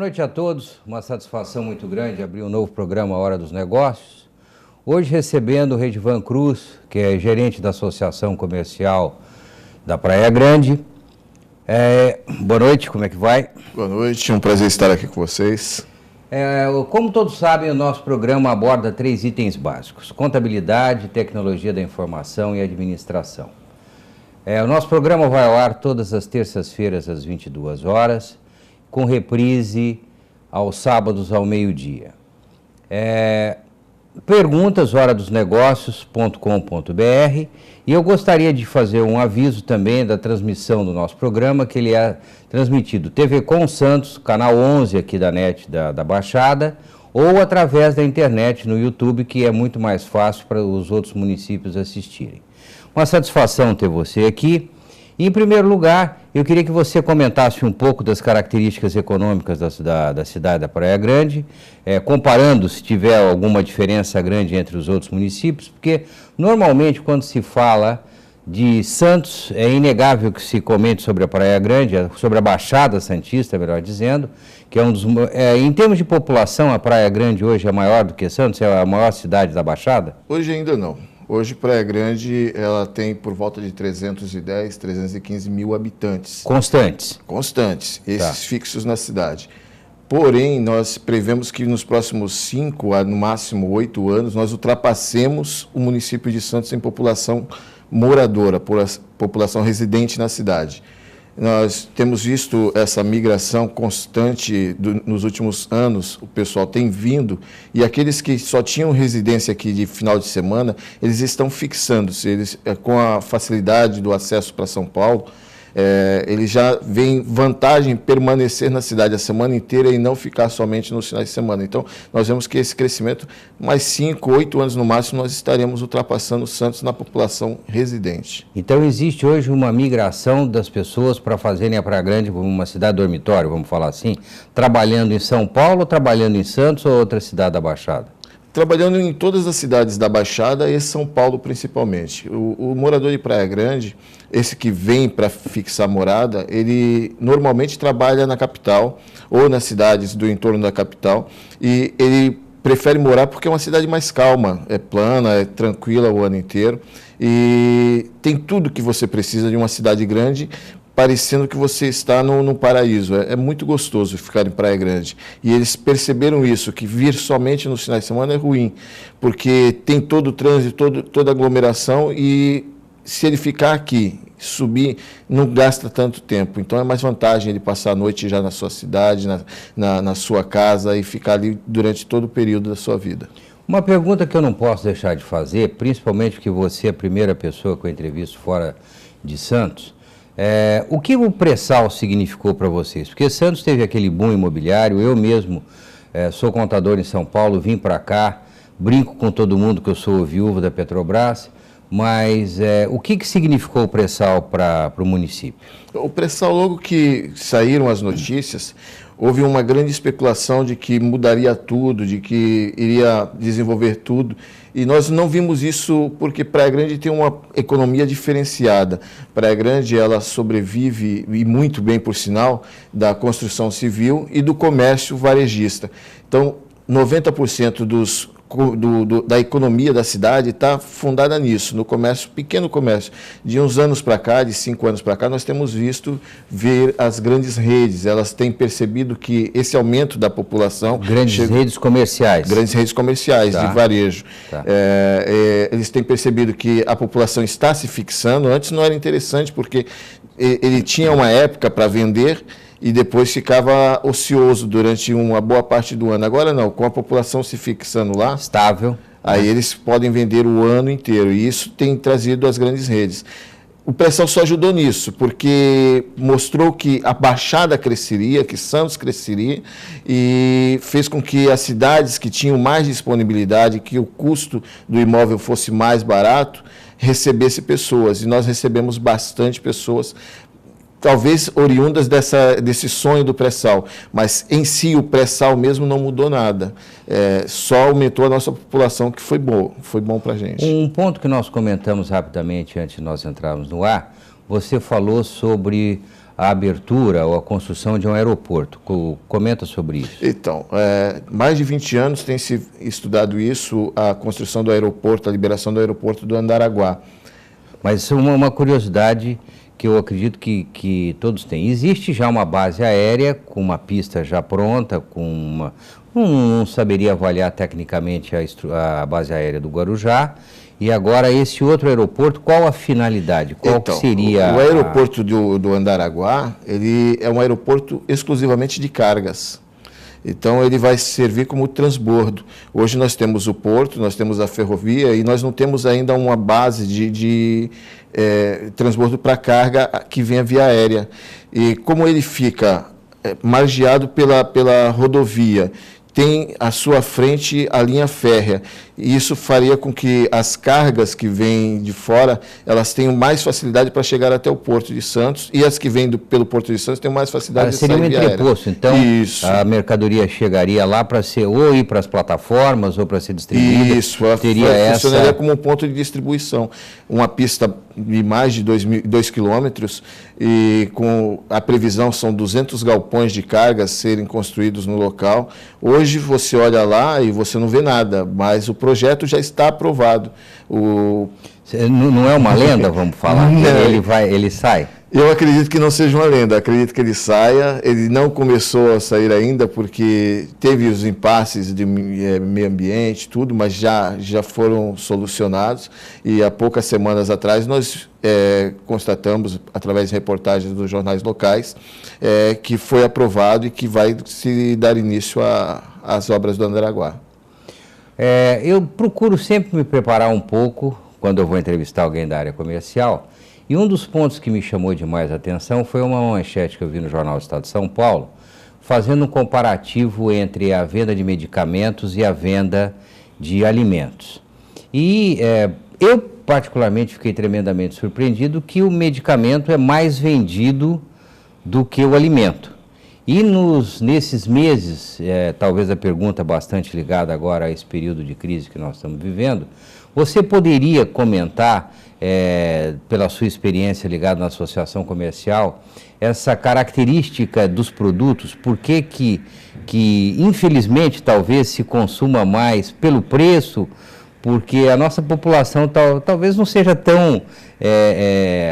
noite a todos, uma satisfação muito grande abrir um novo programa Hora dos Negócios. Hoje recebendo o Redivan Cruz, que é gerente da Associação Comercial da Praia Grande. Boa noite, como é que vai? Boa noite, um prazer estar aqui com vocês. Como todos sabem, o nosso programa aborda 3 itens básicos: contabilidade, tecnologia da informação e administração. O nosso programa vai ao ar todas as terças-feiras às 22 horas, com reprise aos sábados ao meio-dia. Perguntas, horadosnegócios.com.br, e eu gostaria de fazer um aviso também da transmissão do nosso programa, que ele é transmitido TV Com Santos, canal 11 aqui da NET da Baixada, ou através da internet no YouTube, que é muito mais fácil para os outros municípios assistirem. Uma satisfação ter você aqui. Em primeiro lugar, eu queria que você comentasse um pouco das características econômicas da cidade da Praia Grande, comparando se tiver alguma diferença grande entre os outros municípios, porque normalmente quando se fala de Santos, é inegável que se comente sobre a Praia Grande, sobre a Baixada Santista, melhor dizendo, que é um dos... em termos de população, a Praia Grande hoje é maior do que Santos? É a maior cidade da Baixada? Hoje ainda não. Hoje, Praia Grande, ela tem por volta de 310, 315 mil habitantes. Constantes? Constantes, esses fixos na cidade. Porém, nós prevemos que nos próximos 5 a, no máximo, 8 anos, nós ultrapassemos o município de Santos em população moradora, população residente na cidade. Nós temos visto essa migração constante nos últimos anos, o pessoal tem vindo, e aqueles que só tinham residência aqui de final de semana, eles estão fixando-se, eles, com a facilidade do acesso para São Paulo, eles já veem vantagem em permanecer na cidade a semana inteira e não ficar somente nos finais de semana. Então, nós vemos que esse crescimento, mais 5, 8 anos no máximo, nós estaremos ultrapassando o Santos na população residente. Então, existe hoje uma migração das pessoas para fazerem a Praia Grande como uma cidade dormitório, vamos falar assim, trabalhando em São Paulo, trabalhando em Santos ou outra cidade da Baixada? Trabalhando em todas as cidades da Baixada e São Paulo principalmente. O morador de Praia Grande, esse que vem para fixar morada, ele normalmente trabalha na capital ou nas cidades do entorno da capital e ele prefere morar porque é uma cidade mais calma, é plana, é tranquila o ano inteiro e tem tudo que você precisa de uma cidade grande, parecendo que você está no paraíso. É muito gostoso ficar em Praia Grande. E eles perceberam isso, que vir somente nos finais de semana é ruim, porque tem todo o trânsito, toda a aglomeração, e se ele ficar aqui, subir, não gasta tanto tempo. Então é mais vantagem ele passar a noite já na sua cidade, na sua casa, e ficar ali durante todo o período da sua vida. Uma pergunta que eu não posso deixar de fazer, principalmente porque você é a primeira pessoa que eu entrevisto fora de Santos, o que o pré-sal significou para vocês? Porque Santos teve aquele boom imobiliário, eu mesmo sou contador em São Paulo, vim para cá, brinco com todo mundo que eu sou viúvo da Petrobras, mas o que significou o pré-sal para o município? O pré-sal, logo que saíram as notícias, houve uma grande especulação de que mudaria tudo, de que iria desenvolver tudo. E nós não vimos isso porque Praia Grande tem uma economia diferenciada. Praia Grande, ela sobrevive, e muito bem por sinal, da construção civil e do comércio varejista. Então, 90% da economia da cidade está fundada nisso, no comércio, pequeno comércio. De uns anos para cá, de 5 anos para cá, nós temos visto ver as grandes redes, elas têm percebido que esse aumento da população... Grandes redes comerciais. Grandes redes comerciais, de varejo. Eles têm percebido que a população está se fixando. Antes não era interessante, porque ele tinha uma época para vender e depois ficava ocioso durante uma boa parte do ano. Agora não, com a população se fixando lá... Estável. Aí eles podem vender o ano inteiro, e isso tem trazido as grandes redes. O pré-sal só ajudou nisso, porque mostrou que a Baixada cresceria, que Santos cresceria, e fez com que as cidades que tinham mais disponibilidade, que o custo do imóvel fosse mais barato, recebesse pessoas. E nós recebemos bastante pessoas, talvez oriundas desse sonho do pré-sal, mas em si o pré-sal mesmo não mudou nada, só aumentou a nossa população, que foi bom para a gente. Um ponto que nós comentamos rapidamente antes de nós entrarmos no ar, você falou sobre a abertura ou a construção de um aeroporto. Comenta sobre isso. Então, mais de 20 anos tem se estudado isso, a construção do aeroporto, a liberação do aeroporto do Andaraguá. Mas uma curiosidade que eu acredito que todos têm. Existe já uma base aérea com uma pista já pronta, não saberia avaliar tecnicamente a base aérea do Guarujá. E agora esse outro aeroporto, qual a finalidade? Qual que seria? O aeroporto do Andaraguá, ele é um aeroporto exclusivamente de cargas. Então ele vai servir como transbordo. Hoje nós temos o porto, nós temos a ferrovia e nós não temos ainda uma base de transbordo para carga que venha via aérea. E como ele fica margeado pela rodovia, tem à sua frente a linha férrea, e isso faria com que as cargas que vêm de fora, elas tenham mais facilidade para chegar até o Porto de Santos, e as que vêm pelo Porto de Santos tenham mais facilidade de sair via aérea. Seria um entreposto, então isso. A mercadoria chegaria lá para ser ou ir para as plataformas ou para ser distribuída. Isso, funcionaria como um ponto de distribuição. Uma pista de mais de 2 quilômetros, e com a previsão são 200 galpões de cargas serem construídos no local. Hoje você olha lá e você não vê nada, mas o projeto já está aprovado. Não é uma lenda, vamos falar? Ele sai? Eu acredito que não seja uma lenda, acredito que ele saia. Ele não começou a sair ainda porque teve os impasses de meio ambiente, tudo, mas já foram solucionados. E há poucas semanas atrás nós constatamos, através de reportagens dos jornais locais, que foi aprovado e que vai se dar início às obras do Andaraguá. Eu procuro sempre me preparar um pouco quando eu vou entrevistar alguém da área comercial. E um dos pontos que me chamou demais a atenção foi uma manchete que eu vi no Jornal do Estado de São Paulo, fazendo um comparativo entre a venda de medicamentos e a venda de alimentos. E eu, particularmente, fiquei tremendamente surpreendido que o medicamento é mais vendido do que o alimento. E nesses meses, talvez a pergunta bastante ligada agora a esse período de crise que nós estamos vivendo, você poderia comentar, pela sua experiência ligada na associação comercial, essa característica dos produtos, por que infelizmente talvez se consuma mais pelo preço, porque a nossa população talvez não seja tão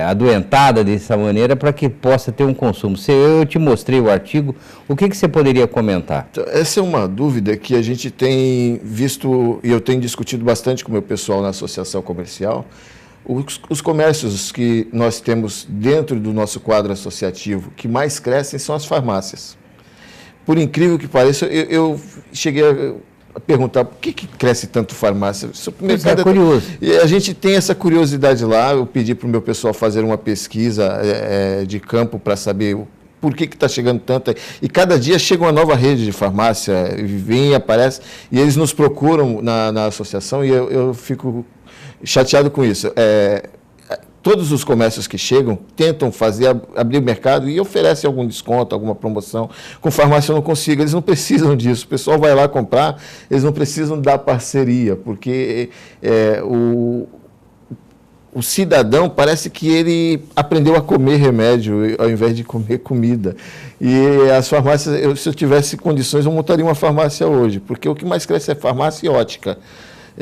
adoentada dessa maneira para que possa ter um consumo. Eu te mostrei o artigo, o que você poderia comentar? Essa é uma dúvida que a gente tem visto, e eu tenho discutido bastante com o meu pessoal na associação comercial. Os comércios que nós temos dentro do nosso quadro associativo que mais crescem são as farmácias. Por incrível que pareça, eu cheguei a perguntar por que cresce tanto farmácia. O mercado é curioso. E a gente tem essa curiosidade lá. Eu pedi para o meu pessoal fazer uma pesquisa de campo para saber por que está chegando tanta. E cada dia chega uma nova rede de farmácia, vem e aparece, e eles nos procuram na associação, e eu fico chateado com isso. Todos os comércios que chegam tentam abrir o mercado e oferecem algum desconto, alguma promoção. Com farmácia eu não consigo, eles não precisam disso. O pessoal vai lá comprar, eles não precisam da parceria, porque o cidadão parece que ele aprendeu a comer remédio ao invés de comer comida. E as farmácias, se eu tivesse condições, eu montaria uma farmácia hoje, porque o que mais cresce é farmácia e ótica.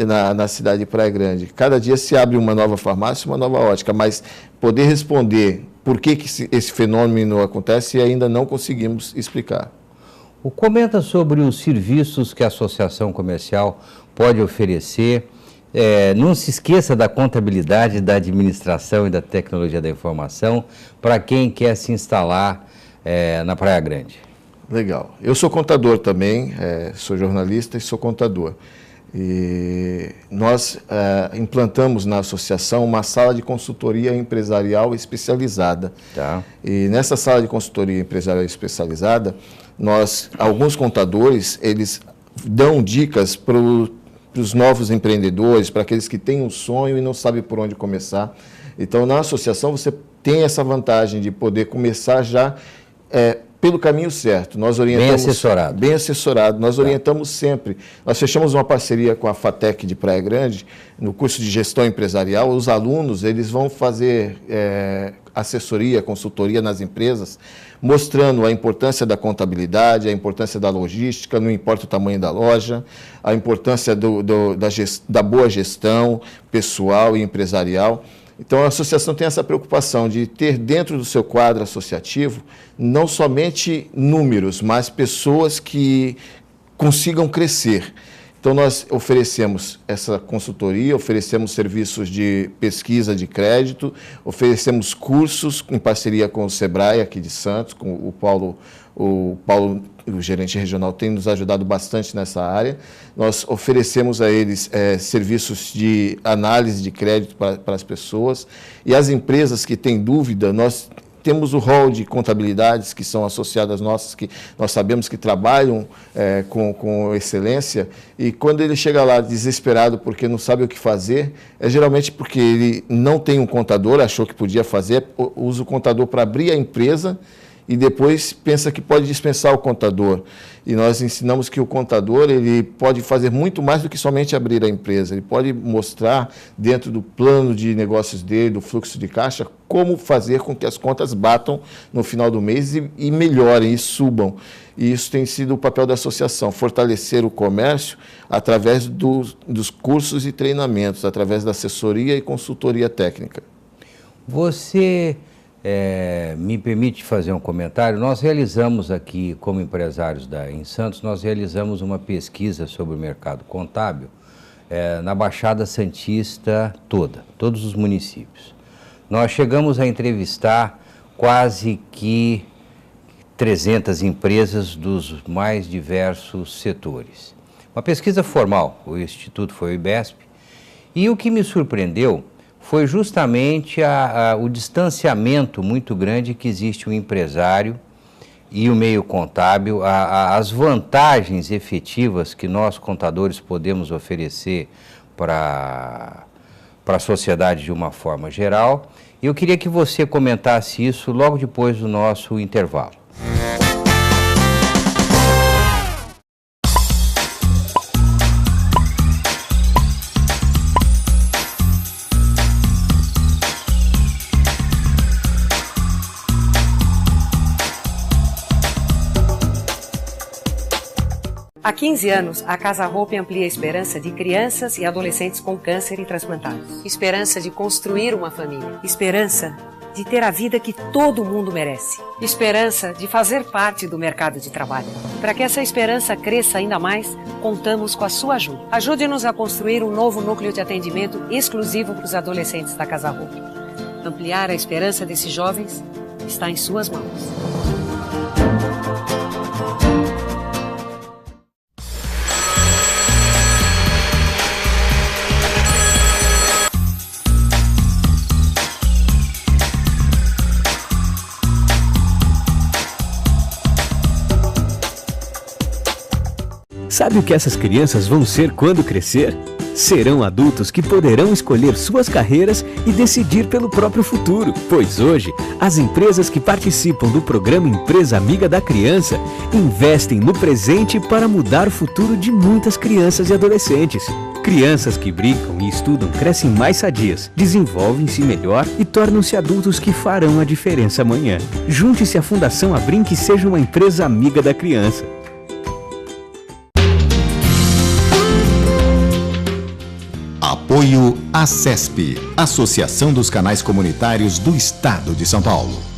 Na cidade de Praia Grande. Cada dia se abre uma nova farmácia, uma nova ótica, mas poder responder por que esse fenômeno acontece ainda não conseguimos explicar. Comenta sobre os serviços que a associação comercial pode oferecer. Não se esqueça da contabilidade, da administração e da tecnologia da informação para quem quer se instalar na Praia Grande. Legal. Eu sou contador também, sou jornalista e sou contador. E nós implantamos na associação uma sala de consultoria empresarial especializada. Tá. E nessa sala de consultoria empresarial especializada, alguns contadores, eles dão dicas para os novos empreendedores, para aqueles que têm um sonho e não sabem por onde começar. Então, na associação, você tem essa vantagem de poder começar já pelo caminho certo. Nós orientamos, bem assessorado. Nós orientamos sempre. Nós fechamos uma parceria com a FATEC de Praia Grande, no curso de gestão empresarial. Os alunos eles vão fazer assessoria, consultoria nas empresas, mostrando a importância da contabilidade, a importância da logística, não importa o tamanho da loja, a importância da boa gestão pessoal e empresarial. Então, a associação tem essa preocupação de ter dentro do seu quadro associativo não somente números, mas pessoas que consigam crescer. Então, nós oferecemos essa consultoria, oferecemos serviços de pesquisa de crédito, oferecemos cursos em parceria com o Sebrae aqui de Santos, com o Paulo, o gerente regional, tem nos ajudado bastante nessa área. Nós oferecemos a eles serviços de análise de crédito para as pessoas, e as empresas que têm dúvida, nós temos o rol de contabilidades que são associadas nossas, que nós sabemos que trabalham com excelência, e quando ele chega lá desesperado porque não sabe o que fazer, é geralmente porque ele não tem um contador, achou que podia fazer, usa o contador para abrir a empresa e depois pensa que pode dispensar o contador. E nós ensinamos que o contador ele pode fazer muito mais do que somente abrir a empresa. Ele pode mostrar, dentro do plano de negócios dele, do fluxo de caixa, como fazer com que as contas batam no final do mês e melhorem e subam. E isso tem sido o papel da associação, fortalecer o comércio através dos cursos e treinamentos, através da assessoria e consultoria técnica. Você me permite fazer um comentário? Nós realizamos aqui, como empresários em Santos, nós realizamos uma pesquisa sobre o mercado contábil na Baixada Santista toda, todos os municípios. Nós chegamos a entrevistar quase que 300 empresas dos mais diversos setores. Uma pesquisa formal, o Instituto foi o IBESP, e o que me surpreendeu foi justamente o distanciamento muito grande que existe o empresário e o meio contábil, as vantagens efetivas que nós contadores podemos oferecer para a sociedade de uma forma geral. Eu queria que você comentasse isso logo depois do nosso intervalo. Há 15 anos, a Casa Hope amplia a esperança de crianças e adolescentes com câncer e transplantados. Esperança de construir uma família. Esperança de ter a vida que todo mundo merece. Esperança de fazer parte do mercado de trabalho. Para que essa esperança cresça ainda mais, contamos com a sua ajuda. Ajude-nos a construir um novo núcleo de atendimento exclusivo para os adolescentes da Casa Hope. Ampliar a esperança desses jovens está em suas mãos. Sabe o que essas crianças vão ser quando crescer? Serão adultos que poderão escolher suas carreiras e decidir pelo próprio futuro. Pois hoje, as empresas que participam do programa Empresa Amiga da Criança investem no presente para mudar o futuro de muitas crianças e adolescentes. Crianças que brincam e estudam crescem mais sadias, desenvolvem-se melhor e tornam-se adultos que farão a diferença amanhã. Junte-se à Fundação Abrinq e seja uma empresa amiga da criança. Apoio ACESP, Associação dos Canais Comunitários do Estado de São Paulo.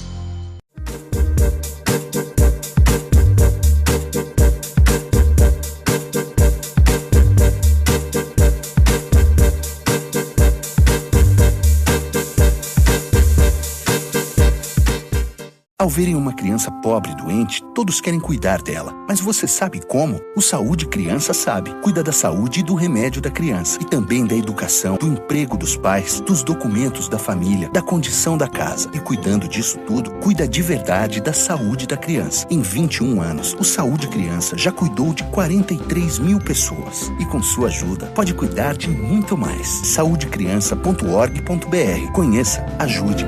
Ao verem uma criança pobre e doente, todos querem cuidar dela. Mas você sabe como? O Saúde Criança sabe. Cuida da saúde e do remédio da criança. E também da educação, do emprego dos pais, dos documentos da família, da condição da casa. E cuidando disso tudo, cuida de verdade da saúde da criança. Em 21 anos, o Saúde Criança já cuidou de 43 mil pessoas. E com sua ajuda, pode cuidar de muito mais. saudecriança.org.br. Conheça, ajude.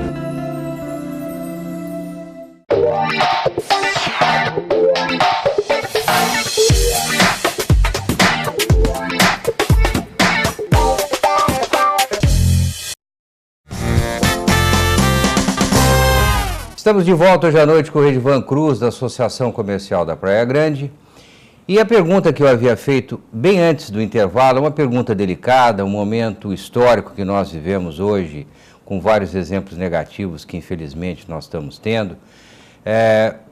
Estamos de volta hoje à noite com o Redivan Cruz, da Associação Comercial da Praia Grande. E a pergunta que eu havia feito bem antes do intervalo, uma pergunta delicada, um momento histórico que nós vivemos hoje, com vários exemplos negativos que infelizmente nós estamos tendo.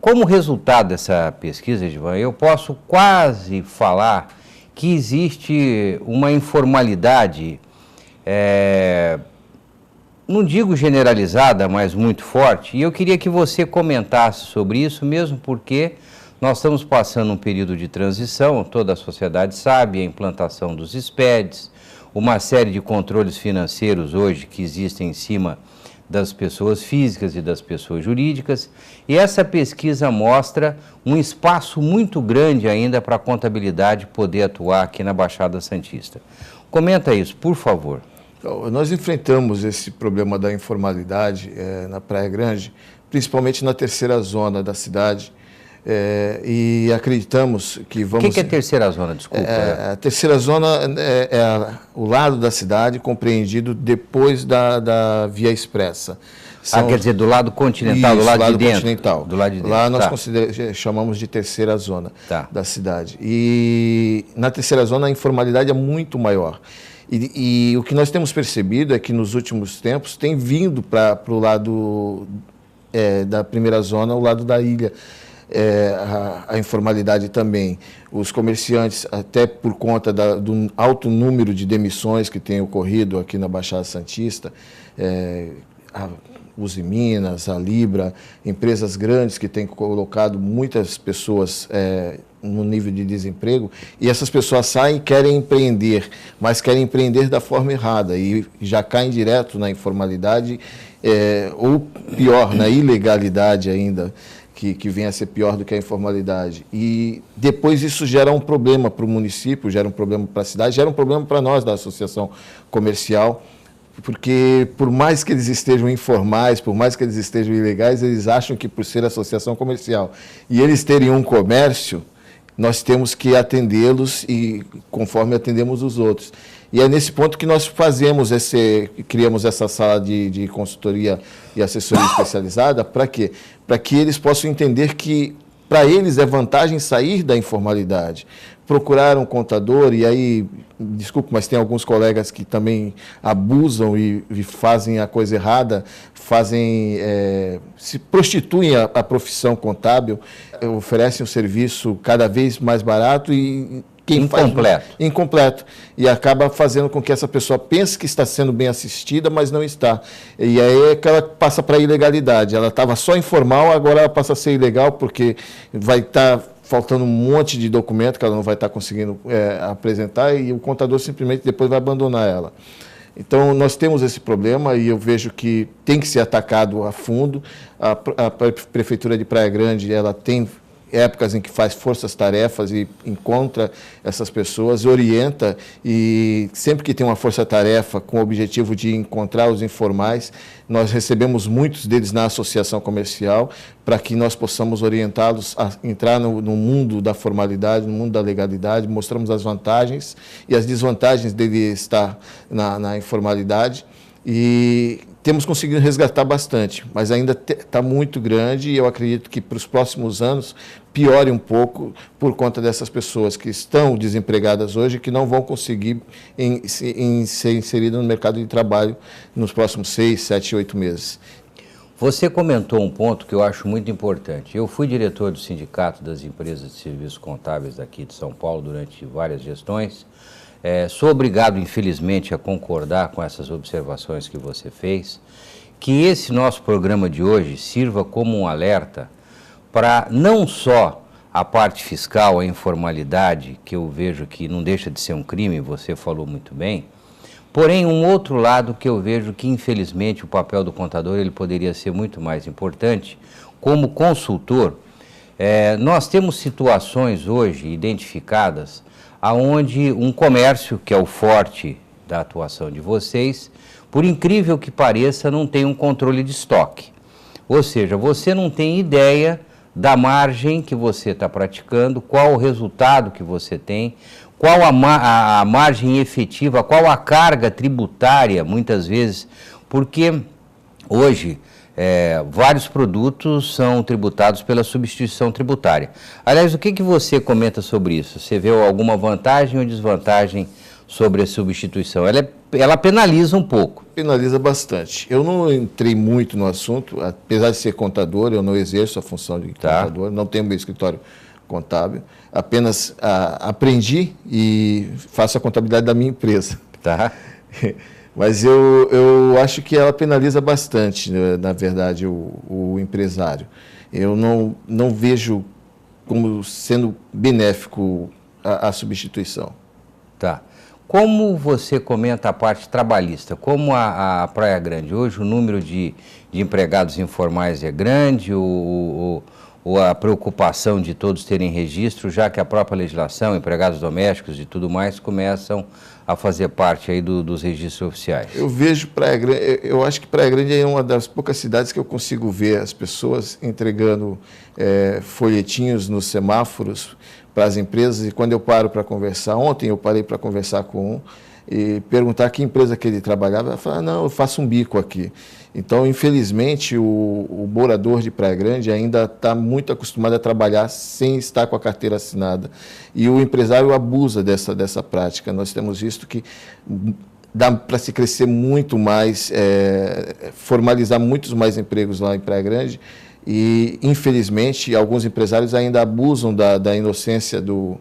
Como resultado dessa pesquisa, Redivan, eu posso quase falar que existe uma informalidade, não digo generalizada, mas muito forte, e eu queria que você comentasse sobre isso, mesmo porque nós estamos passando um período de transição, toda a sociedade sabe, a implantação dos SPEDs, uma série de controles financeiros hoje que existem em cima das pessoas físicas e das pessoas jurídicas, e essa pesquisa mostra um espaço muito grande ainda para a contabilidade poder atuar aqui na Baixada Santista. Comenta isso, por favor. Nós enfrentamos esse problema da informalidade na Praia Grande, principalmente na terceira zona da cidade, e acreditamos que vamos... O que é a terceira zona, desculpa? A terceira zona é o lado da cidade compreendido depois da Via Expressa. Quer dizer, do lado continental, isso, do lado de dentro? Continental. Do lado de dentro. Lá nós chamamos de terceira zona da cidade. E na terceira zona a informalidade é muito maior. E o que nós temos percebido é que nos últimos tempos tem vindo para o lado da primeira zona, o lado da ilha, a informalidade também. Os comerciantes, até por conta do alto número de demissões que tem ocorrido aqui na Baixada Santista, a Uzi Minas, a Libra, empresas grandes que têm colocado muitas pessoas no nível de desemprego, e essas pessoas saem e querem empreender, mas querem empreender da forma errada e já caem direto na informalidade, ou pior, na ilegalidade ainda, que vem a ser pior do que a informalidade. E depois isso gera um problema para o município, gera um problema para a cidade, gera um problema para nós da associação comercial, porque por mais que eles estejam informais, por mais que eles estejam ilegais, eles acham que por ser associação comercial e eles terem um comércio, nós temos que atendê-los e conforme atendemos os outros. E é nesse ponto que nós criamos essa sala de consultoria e assessoria especializada. Para quê? Para que eles possam entender que para eles é vantagem sair da informalidade, procurar um contador, e aí, desculpe, mas tem alguns colegas que também abusam e fazem a coisa errada, se prostituem a profissão contábil, oferecem um serviço cada vez mais barato e incompleto, e acaba fazendo com que essa pessoa pense que está sendo bem assistida, mas não está. E aí é que ela passa para a ilegalidade. Ela estava só informal, agora ela passa a ser ilegal, porque vai estar faltando um monte de documento que ela não vai estar conseguindo apresentar, e o contador simplesmente depois vai abandonar ela. Então, nós temos esse problema e eu vejo que tem que ser atacado a fundo. A Prefeitura de Praia Grande, ela tem épocas em que faz forças-tarefas e encontra essas pessoas, orienta, e sempre que tem uma força-tarefa com o objetivo de encontrar os informais, nós recebemos muitos deles na associação comercial para que nós possamos orientá-los a entrar no mundo da formalidade, no mundo da legalidade, mostramos as vantagens e as desvantagens dele estar na informalidade. E temos conseguido resgatar bastante, mas ainda está muito grande, e eu acredito que para os próximos anos piore um pouco por conta dessas pessoas que estão desempregadas hoje, que não vão conseguir ser inseridas no mercado de trabalho nos próximos 6, 7, 8 meses. Você comentou um ponto que eu acho muito importante. Eu fui diretor do Sindicato das Empresas de Serviços Contábeis daqui de São Paulo durante várias gestões. Sou obrigado, infelizmente, a concordar com essas observações que você fez, que esse nosso programa de hoje sirva como um alerta para não só a parte fiscal, a informalidade, que eu vejo que não deixa de ser um crime, você falou muito bem, porém um outro lado que eu vejo que, infelizmente, o papel do contador ele poderia ser muito mais importante. Como consultor, nós temos situações hoje identificadas aonde um comércio, que é o forte da atuação de vocês, por incrível que pareça, não tem um controle de estoque. Ou seja, você não tem ideia da margem que você está praticando, qual o resultado que você tem, qual a margem efetiva, qual a carga tributária, muitas vezes, porque hoje vários produtos são tributados pela substituição tributária. Aliás, o que você comenta sobre isso? Você vê alguma vantagem ou desvantagem sobre a substituição? Ela penaliza um pouco. Penaliza bastante. Eu não entrei muito no assunto, apesar de ser contador, eu não exerço a função de contador, não tenho meu escritório contábil, apenas aprendi e faço a contabilidade da minha empresa. Tá. Mas eu acho que ela penaliza bastante, na verdade, o empresário. Eu não vejo como sendo benéfico a substituição. Tá. Como você comenta a parte trabalhista? Como a Praia Grande hoje, o número de empregados informais é grande, ou a preocupação de todos terem registro, já que a própria legislação, empregados domésticos e tudo mais, começam a fazer parte aí dos registros oficiais? Eu vejo Praia Grande, eu acho que Praia Grande é uma das poucas cidades que eu consigo ver as pessoas entregando folhetinhos nos semáforos para as empresas, e quando eu paro para conversar, ontem eu parei para conversar com um e perguntar que empresa que ele trabalhava, ela falou, não, eu faço um bico aqui. Então, infelizmente, o morador de Praia Grande ainda está muito acostumado a trabalhar sem estar com a carteira assinada. E o empresário abusa dessa prática. Nós temos visto que dá para se crescer muito mais, formalizar muitos mais empregos lá em Praia Grande. E, infelizmente, alguns empresários ainda abusam da inocência do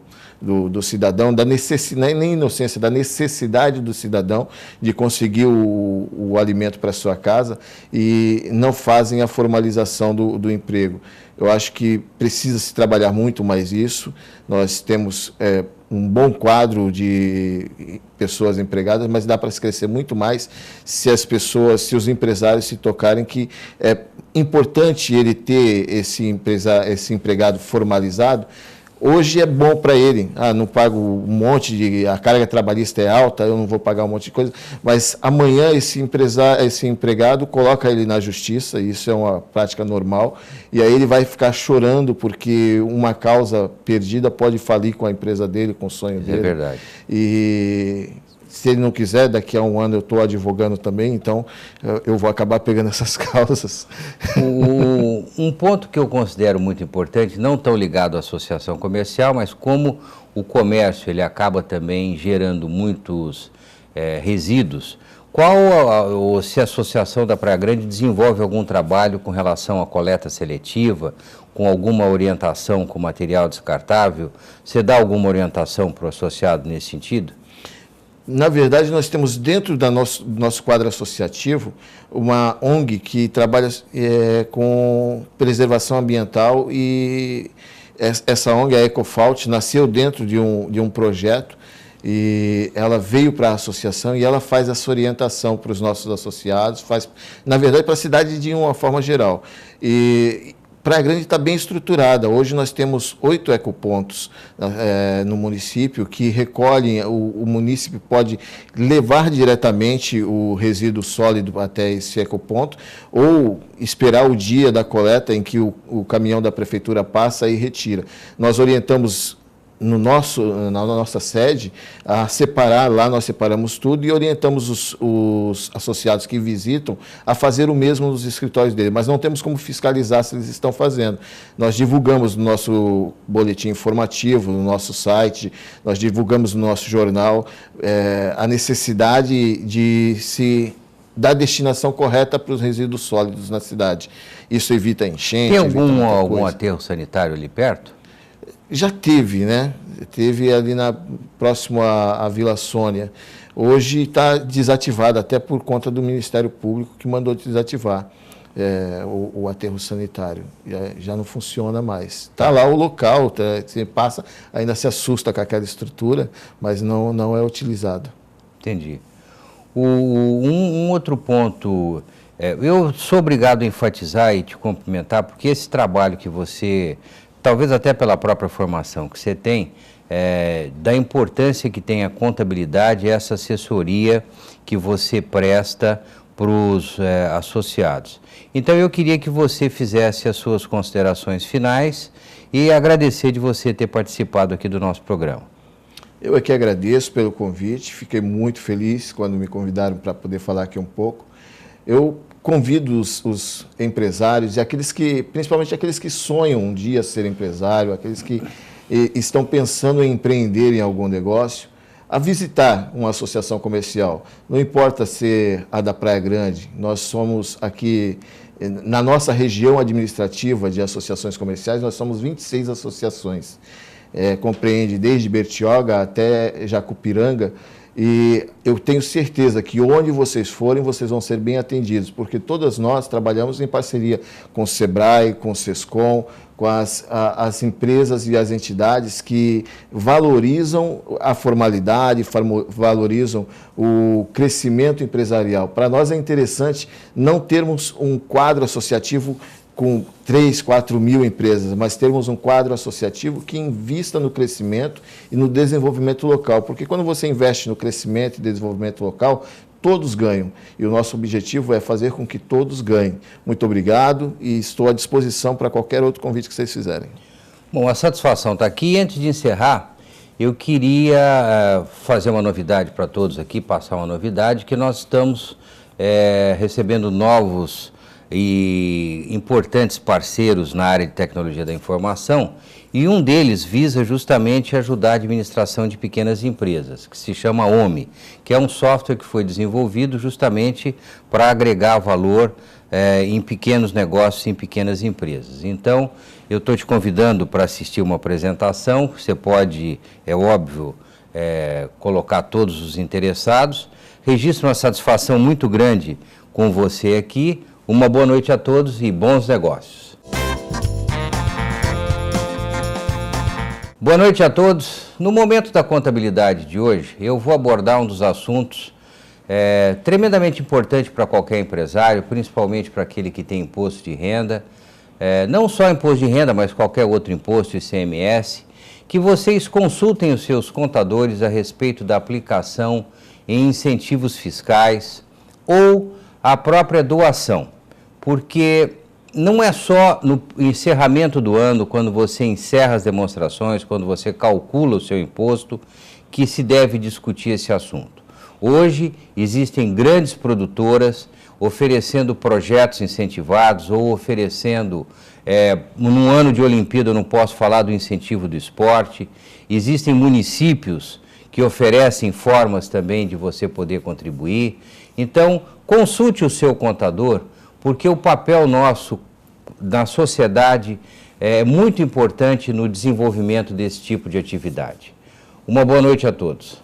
cidadão, nem inocência, da necessidade do cidadão de conseguir o alimento para a sua casa e não fazem a formalização do emprego. Eu acho que precisa se trabalhar muito mais isso. Nós temos um bom quadro de pessoas empregadas, mas dá para se crescer muito mais se os empresários se tocarem que é importante ele ter esse empregado formalizado. Hoje é bom para ele, não pago um monte a carga trabalhista é alta, eu não vou pagar um monte de coisa, mas amanhã esse empregado coloca ele na justiça, isso é uma prática normal, e aí ele vai ficar chorando porque uma causa perdida pode falir com a empresa dele, com o sonho dele. É verdade. E se ele não quiser, daqui a um ano eu estou advogando também, então eu vou acabar pegando essas causas. Um ponto que eu considero muito importante, não tão ligado à associação comercial, mas como o comércio ele acaba também gerando muitos resíduos, se a Associação da Praia Grande desenvolve algum trabalho com relação à coleta seletiva, com alguma orientação com material descartável? Você dá alguma orientação para o associado nesse sentido? Na verdade, nós temos dentro do nosso quadro associativo uma ONG que trabalha com preservação ambiental, e essa ONG, a Ecofault, nasceu dentro de um projeto, e ela veio para a associação e ela faz essa orientação para os nossos associados, na verdade, para a cidade de uma forma geral. E Praia Grande está bem estruturada. Hoje nós temos 8 ecopontos no município que recolhem, o município pode levar diretamente o resíduo sólido até esse ecoponto ou esperar o dia da coleta em que o caminhão da prefeitura passa e retira. Nós orientamos na nossa sede a separar, lá nós separamos tudo e orientamos os associados que visitam a fazer o mesmo nos escritórios dele, mas não temos como fiscalizar se eles estão fazendo. Nós divulgamos no nosso boletim informativo, no nosso site, nós divulgamos no nosso jornal a necessidade de se dar a destinação correta para os resíduos sólidos na cidade. Isso evita enchente. Tem algum aterro sanitário ali perto? Já teve, né? Teve ali próximo à Vila Sônia. Hoje está desativado, até por conta do Ministério Público que mandou desativar o aterro sanitário. Já não funciona mais. Está lá o local, você passa, ainda se assusta com aquela estrutura, mas não é utilizado. Entendi. Um outro ponto, eu sou obrigado a enfatizar e te cumprimentar, porque esse trabalho que você, talvez até pela própria formação que você tem, da importância que tem a contabilidade, essa assessoria que você presta para os associados. Então eu queria que você fizesse as suas considerações finais e agradecer de você ter participado aqui do nosso programa. Eu aqui agradeço pelo convite, fiquei muito feliz quando me convidaram para poder falar aqui um pouco. Eu convido os empresários e principalmente aqueles que sonham um dia ser empresário, aqueles que estão pensando em empreender em algum negócio, a visitar uma associação comercial. Não importa ser a da Praia Grande, nós somos aqui, na nossa região administrativa de associações comerciais, nós somos 26 associações. Compreende desde Bertioga até Jacupiranga, e eu tenho certeza que onde vocês forem, vocês vão ser bem atendidos, porque todas nós trabalhamos em parceria com o SEBRAE, com o SESCOM, com as empresas e as entidades que valorizam a formalidade, valorizam o crescimento empresarial. Para nós é interessante não termos um quadro associativo com 3, 4 mil empresas, mas termos um quadro associativo que invista no crescimento e no desenvolvimento local, porque quando você investe no crescimento e desenvolvimento local, todos ganham, e o nosso objetivo é fazer com que todos ganhem. Muito obrigado e estou à disposição para qualquer outro convite que vocês fizerem. Bom, a satisfação está aqui. Antes de encerrar, eu queria fazer uma novidade para todos aqui, passar uma novidade, que nós estamos recebendo novos e importantes parceiros na área de tecnologia da informação, e um deles visa justamente ajudar a administração de pequenas empresas, que se chama OMI, que é um software que foi desenvolvido justamente para agregar valor em pequenos negócios, em pequenas empresas. Então, eu estou te convidando para assistir uma apresentação, você pode, é óbvio, colocar todos os interessados. Registro uma satisfação muito grande com você aqui. Uma boa noite a todos e bons negócios. Boa noite a todos. No momento da contabilidade de hoje, eu vou abordar um dos assuntos tremendamente importante para qualquer empresário, principalmente para aquele que tem imposto de renda, não só imposto de renda, mas qualquer outro imposto, ICMS, que vocês consultem os seus contadores a respeito da aplicação em incentivos fiscais ou a própria doação. Porque não é só no encerramento do ano, quando você encerra as demonstrações, quando você calcula o seu imposto, que se deve discutir esse assunto. Hoje existem grandes produtoras oferecendo projetos incentivados ou oferecendo, num ano de Olimpíada eu não posso falar do incentivo do esporte, existem municípios que oferecem formas também de você poder contribuir. Então, consulte o seu contador, porque o papel nosso na sociedade é muito importante no desenvolvimento desse tipo de atividade. Uma boa noite a todos.